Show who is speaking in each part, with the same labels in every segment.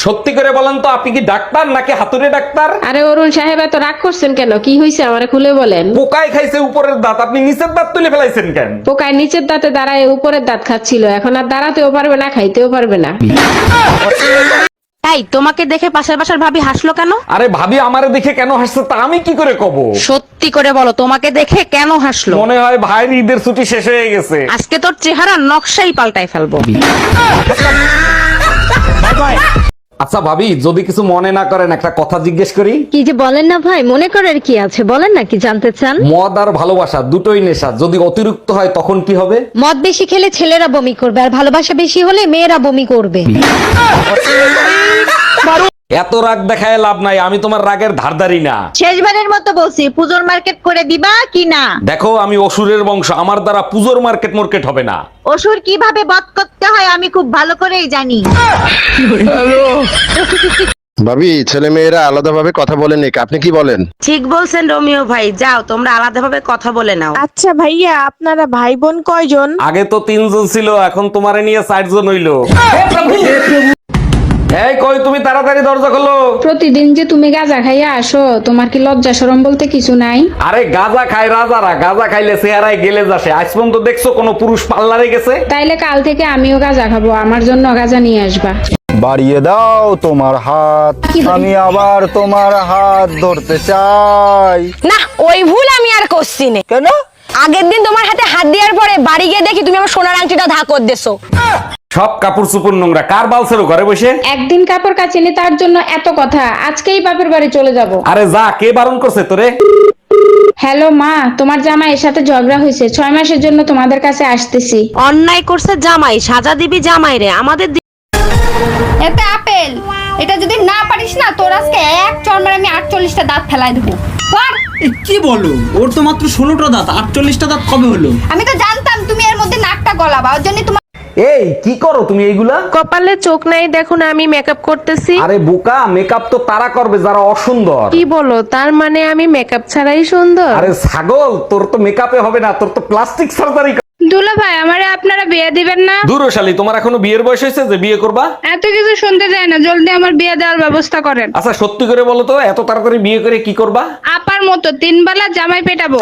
Speaker 1: সত্যি করে বলেন তো, আপনি কি ডাক্তার নাকি হাতুড়ে ডাক্তার?
Speaker 2: আরে অরুণ সাহেব, এত রাগ করছেন কেন? কি হয়েছে আমারে খুলে বলেন।
Speaker 1: পোকায় খাইছে উপরের দাঁত, আপনি নিচের দাঁত তুলে ফেলাইছেন কেন?
Speaker 2: পোকায় নিচের দাঁতে দাঁড়ায় উপরের দাঁত খাচ্ছিল, এখন আর দাঁড়াতেও পারবে না, খাইতেও পারবে না।
Speaker 3: তাই তোমাকে দেখে পাশের বাসার ভাবি হাসলো কেন?
Speaker 1: আরে ভাবি আমারে দেখে কেন হাসছে তা আমি কি করে কব?
Speaker 3: সত্যি করে বলো, তোমাকে দেখে কেন হাসলো?
Speaker 1: মনে হয় ভাইয়ের ঈদের ছুটি শেষ হয়ে গেছে।
Speaker 3: আজকে তোর চেহারা নকশাই পাল্টাই ফেলবো।
Speaker 1: আচ্ছা ভাবি, যদি কিছু মনে না করেন একটা কথা জিজ্ঞেস করি।
Speaker 4: কি যে বলেন না ভাই, মনে করার কি আছে, বলেন না কি জানতে চান।
Speaker 1: মদ আর ভালোবাসা দুটোই নেশা, যদি অতিরিক্ত হয় তখন কি হবে?
Speaker 4: মদ বেশি খেলে ছেলেরা বমি করবে, আর ভালোবাসা বেশি হলে মেয়েরা বমি করবে।
Speaker 1: এত রাগ দেখায় লাভ নাই, আমি তোমার রাগের ধারধারি না।
Speaker 5: শেষবারের মতো বলছি, পুজোর মার্কেট করে দিবা কি না?
Speaker 1: দেখো আমি অসুরের বংশ, আমার দ্বারা পুজোর মার্কেট হবে না।
Speaker 5: অসুর কিভাবে বধ করতে হয় আমি খুব ভালো করেই জানি।
Speaker 6: ভাবি, ছেলে মেয়েরা আলাদা ভাবে কথা বলেন, আপনি কি বলেন?
Speaker 3: ঠিক বলছেন রোমিও ভাই, যাও তোমরা আলাদাভাবে কথা বলে নাও।
Speaker 7: আচ্ছা ভাইয়া, আপনারা ভাই বোন কয়জন?
Speaker 1: আগে তো 3 জন ছিল, এখন তোমারে নিয়ে 4 জন হইলো। এই কই তুমি, তাড়াতাড়ি দরজা খোলো।
Speaker 2: প্রতিদিন যে তুমি গাঁজা খাইয়া আসো, তোমার কি লজ্জা শরম বলতে কিছু নাই?
Speaker 1: আরে গাঁজা খায় রাজারা, গাঁজা খাইলে চেহারায় গেলে যাসে। আজ পর্যন্ত দেখছো কোনো পুরুষ পার্লারে গেছে?
Speaker 2: তাইলে কাল থেকে আমিও গাঁজা খাবো, আমার জন্য গাঁজা নিয়ে আসবা।
Speaker 8: বাড়িয়ে দাও তোমার হাত, আমি আবার তোমার হাত ধরতে চাই।
Speaker 9: না, ওই ভুল আমি আর করছি না।
Speaker 8: কেন?
Speaker 9: আগের দিন তোমার হাতে হাত দেওয়ার পরে বাড়ি গিয়ে দেখি তুমি আমার সোনার আংটিটা ধাকর দেছো।
Speaker 1: সব কাপড় চুপুর নোংরা, কার বালছেরো ঘরে বসে?
Speaker 2: একদিন কাপড় কাচিনি তার জন্য এত কথা, আজকেই বাপের বাড়ি চলে যাব।
Speaker 1: আরে যা, কে বারণ করছে তোরে?
Speaker 2: হ্যালো মা, তোমার জামাইয়ের সাথে ঝগড়া হয়েছে, 6 মাসের জন্য তোমাদের কাছে আসতেছি।
Speaker 3: অন্যায় করছে জামাই, সাজা দিবি জামাই রে। আমাদের
Speaker 10: এতে আপেল, এটা যদি না পারিস না, তোর আজকে এক চড় আমি 48টা দাঁত ফেলাই দেবো।
Speaker 11: কি বলো, ওর তো মাত্র 16টা দাঁত, 48টা দাঁত কবে হলো?
Speaker 10: আমি তো জানতাম তুমি এর মধ্যে নাকটা গলাবা, ওর জন্য তোমার।
Speaker 1: এই কি করো তুমি এইগুলা?
Speaker 3: কপালে চোখ নাই দেখো না, আমি মেকআপ করতেছি।
Speaker 1: আরে বোকা, মেকআপ তো তারা করবে যারা অসুন্দর।
Speaker 3: কি বলো, তার মানে আমি মেকআপ ছাড়াই সুন্দর?
Speaker 1: আরে ছাগল, তোর তো মেকআপে হবে না, তোর তো প্লাস্টিক সার্জারি।
Speaker 2: দুলা ভাই, আমারে আপনারা বিয়ে দিবেন না?
Speaker 1: দূরশালী, তোমার এখনো বিয়ের বয়স হয়েছে যে বিয়ে করবা?
Speaker 2: এত কিছু শুনতে চাই না, জলদি আমার বিয়ে দেওয়ার ব্যবস্থা করেন।
Speaker 1: আচ্ছা সত্যি করে বলো তো, এত তাড়াতাড়ি বিয়ে করে কি করবা?
Speaker 2: আপার মতো 3 বেলা জামাই পেটাবো।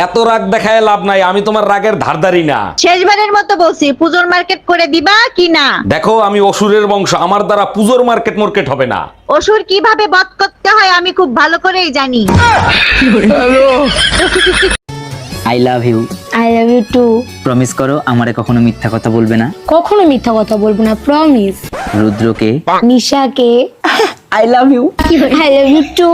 Speaker 1: এত রাগ দেখায় লাভ নাই, আমি তোমার রাগের ধারধারি না।
Speaker 5: শেষবারের মতো বলছি, পুজোর মার্কেট করে দিবা কি না?
Speaker 1: দেখো আমি অসুরের বংশ, আমার দ্বারা পুজোর মার্কেট হবে না।
Speaker 5: অসুর কিভাবে বধ করতে হয় আমি খুব ভালো করেই জানি।
Speaker 12: I love you.
Speaker 4: I love you too.
Speaker 12: Promise করো আমারে কখনো মিথ্যা কথা বলবে না।
Speaker 4: কখনো মিথ্যা কথা বলবো না, প্রমিস।
Speaker 12: রুদ্রকে,
Speaker 4: নিশাকে
Speaker 12: I love you.
Speaker 4: I love you two.